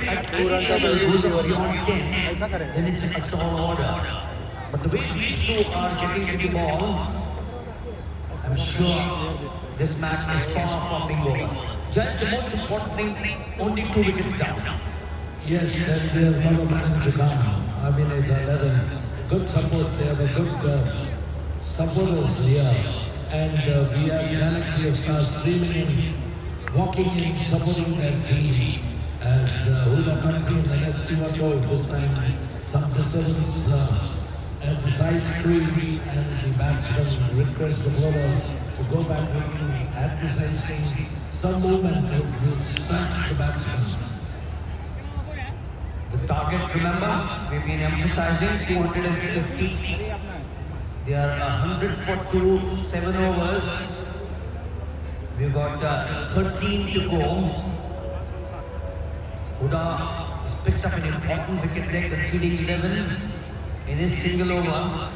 at 2 goes beyond 10, then it's a tall order. But the way these two are getting to the ball, I'm sure this match is far from being over. Just the most important thing, only 2 wickets down. Yes, and their fellow manager now, Abhinay 11. Good support, they have a good supporters here. And we have Galaxy of Stars streaming in, walking in, supporting their team. As Huda comes in and let's see what goes this time. Some disturbance at the side screen, and the batsman requests the bowler to go back at the side screen. Some movement will distract the batsman. The target, remember, we've been emphasizing 250. They are 100 for 2, 7 overs. We've got 13 to go. Huda has picked up an important wicket there, conceding 11 in his single over.